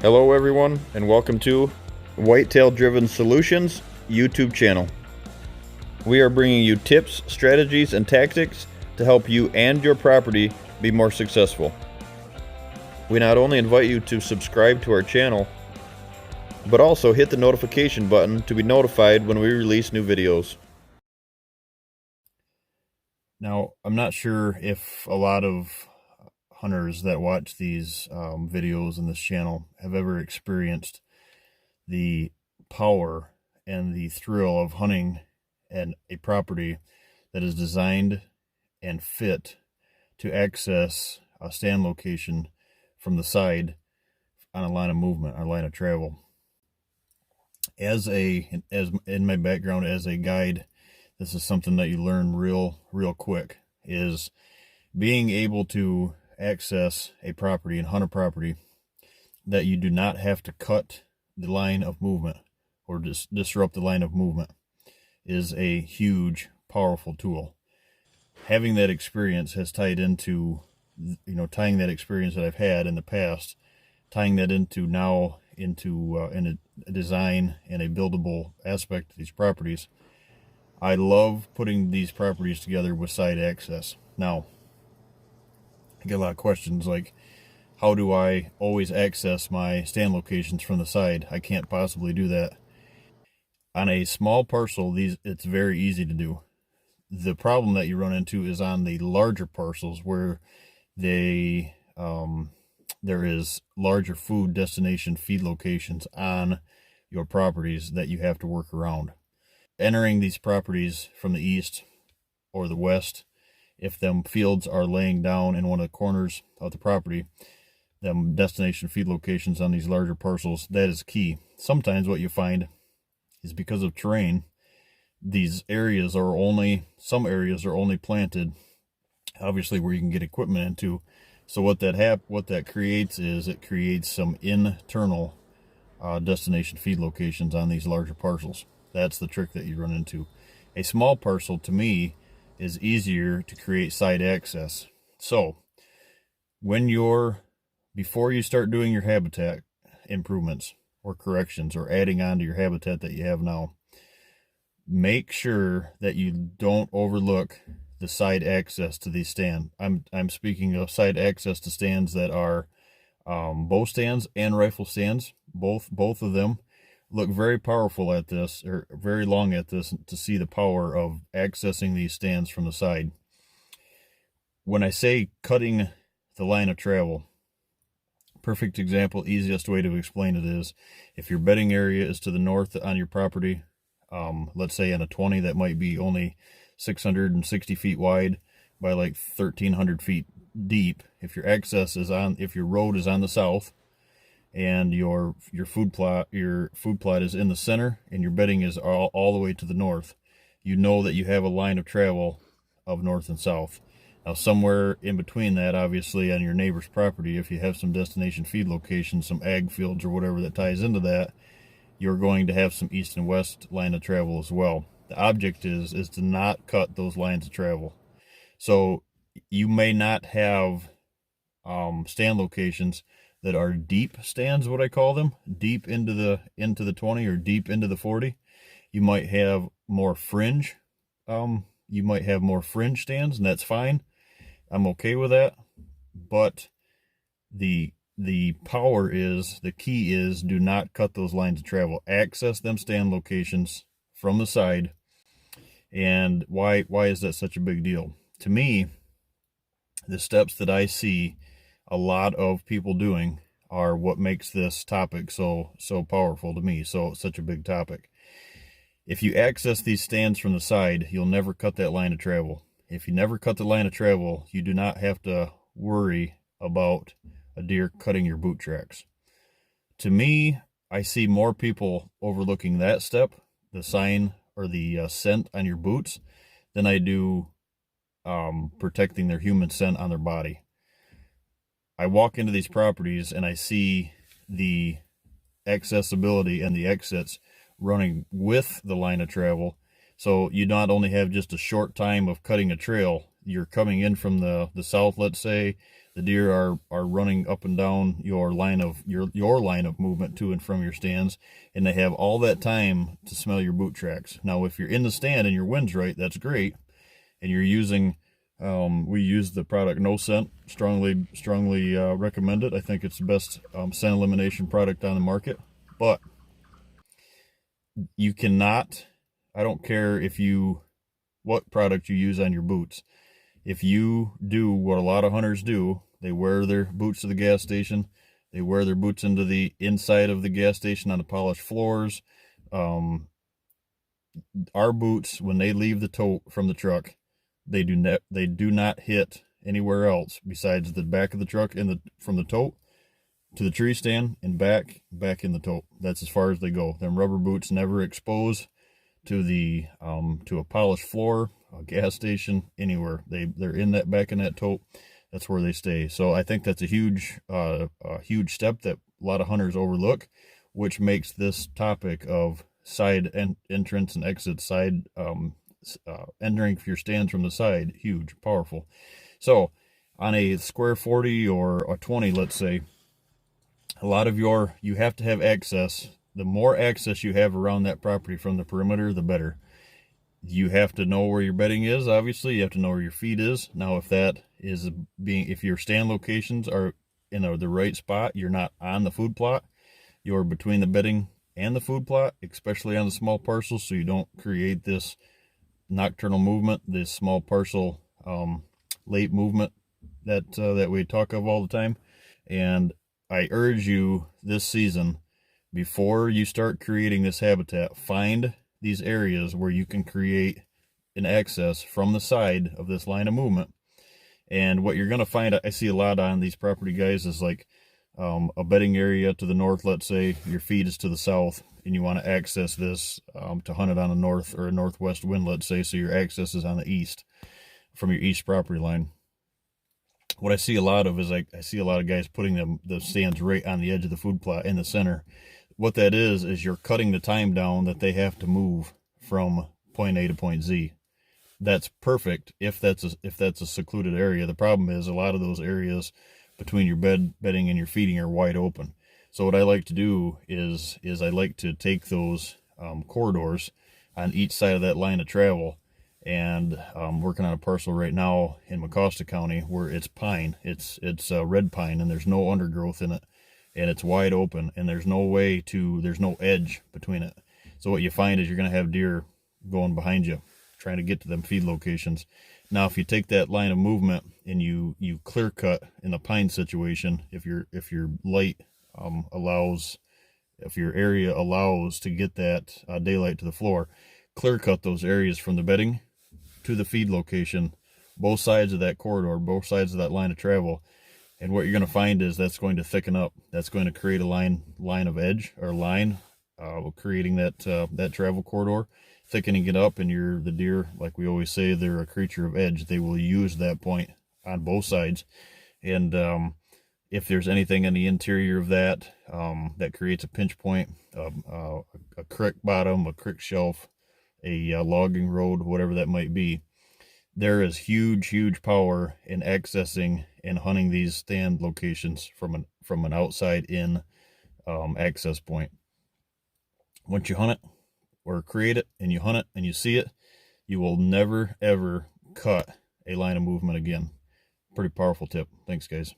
Hello everyone, and welcome to Whitetail Driven Solutions YouTube channel. We are bringing you tips, strategies, and tactics to help you and your property be more successful. We not only invite you to subscribe to our channel, but also hit the notification button to be notified when we release new videos. Now, I'm not sure if a lot of hunters that watch these videos in this channel have ever experienced the power and the thrill of hunting a property that is designed and fit to access a stand location from the side on a line of movement, a line of travel. As in my background as a guide, this is something that you learn real quick, is being able to access a property and hunt a property that you do not have to cut the line of movement or disrupt the line of movement is a huge, powerful tool. Having that experience has tied into, tying that experience that I've had in the past, tying that into now into in a design and a buildable aspect of these properties. I love putting these properties together with side access. Now, I get a lot of questions like, how do I always access my stand locations from the side? I can't possibly do that. On a small parcel, it's very easy to do. The problem that you run into is on the larger parcels where there is larger food destination feed locations on your properties that you have to work around. Entering these properties from the east or the west, if them fields are laying down in one of the corners of the property, them destination feed locations on these larger parcels, that is key. Sometimes what you find is because of terrain, some areas are only planted, obviously, where you can get equipment into. So what that creates is it creates some internal destination feed locations on these larger parcels. That's the trick that you run into. A small parcel, to me, is easier to create side access. So before you start doing your habitat improvements or corrections or adding on to your habitat that you have now, make sure that you don't overlook the side access to these stands. I'm speaking of side access to stands that are bow stands and rifle stands. Both of them look very powerful at this, or very long at this, to see the power of accessing these stands from the side. When I say cutting the line of travel, perfect example, easiest way to explain it is, if your bedding area is to the north on your property, let's say in a 20 that might be only 660 feet wide by like 1,300 feet deep. If your road is on the south, and your food plot is in the center, and your bedding is all the way to the north, you know that you have a line of travel of north and south. Now, somewhere in between that, obviously on your neighbor's property, if you have some destination feed locations, some ag fields or whatever that ties into that, you're going to have some east and west line of travel as well. The object is to not cut those lines of travel. So you may not have stand locations that are deep stands, what I call them, deep into the 20 or deep into the 40. You might have more fringe. You might have more fringe stands, and that's fine. I'm okay with that. But the key is do not cut those lines of travel. Access them stand locations from the side. And why is that such a big deal? To me, the steps that I see a lot of people doing are what makes this topic so powerful to me, such a big topic. If you access these stands from the side, you'll never cut that line of travel. If you never cut the line of travel, you do not have to worry about a deer cutting your boot tracks. To me, I see more people overlooking that step, the sign or the scent on your boots, than I do protecting their human scent on their body. I walk into these properties and I see the accessibility and the exits running with the line of travel. So you not only have just a short time of cutting a trail, you're coming in from the south, let's say, The deer are running up and down your line of your line of movement to and from your stands, and they have all that time to smell your boot tracks. Now, if you're in the stand and your wind's right, that's great, and you're using we use the product No Scent. Strongly recommend it. I think it's the best scent elimination product on the market. But you cannot, I don't care what product you use on your boots. If you do what a lot of hunters do, they wear their boots to the gas station, they wear their boots into the inside of the gas station on the polished floors. Our boots, when they leave the tote from the truck, they do not hit anywhere else besides the back of the truck and from the tote to the tree stand and back in the tote. That's as far as they go. Them rubber boots never expose to a polished floor, a gas station, anywhere. They're in that back in that tote. That's where they stay. So I think that's a huge step that a lot of hunters overlook, which makes this topic of side entrance and exit, side entering your stands from the side, huge, powerful. So on a square 40 or a 20, let's say, you have to have access. The more access you have around that property from the perimeter, the better. You have to know where your bedding is, obviously. You have to know where your feed is. Now, if your stand locations are in the right spot, you're not on the food plot, you're between the bedding and the food plot, especially on the small parcels, so you don't create this nocturnal movement, this small parcel late movement that we talk of all the time. And I urge you this season, before you start creating this habitat, find these areas where you can create an access from the side of this line of movement. And what you're going to find, I see a lot on these property guys, is like a bedding area to the north. Let's say your feed is to the south and you want to access this to hunt it on a north or a northwest wind, let's say, so your access is on the east from your east property line. What I see a lot of is I see a lot of guys putting the stands right on the edge of the food plot in the center. What that is you're cutting the time down that they have to move from point A to point Z. That's perfect if that's a secluded area. The problem is a lot of those areas between your bedding and your feeding are wide open. So what I like to do is I like to take those corridors on each side of that line of travel. And I'm working on a parcel right now in Mecosta County where it's pine. It's red pine, and there's no undergrowth in it, and it's wide open, and there's no edge between it. So what you find is you're going to have deer going behind you, trying to get to them feed locations. Now, if you take that line of movement and you clear cut in the pine situation, if your light if your area allows to get that daylight to the floor, clear cut those areas from the bedding to the feed location, both sides of that corridor, both sides of that line of travel. And what you're going to find is that's going to thicken up. That's going to create a line of edge or line, creating that travel corridor, thickening it up. And the deer, like we always say, they're a creature of edge. They will use that point on both sides. And if there's anything in the interior of that creates a pinch point, a creek bottom, a creek shelf, a logging road, whatever that might be, there is huge power in accessing and hunting these stand locations from an outside in access point. Once you hunt it or create it and you hunt it and you see it, you will never ever cut a line of movement again. Pretty powerful tip. Thanks, guys.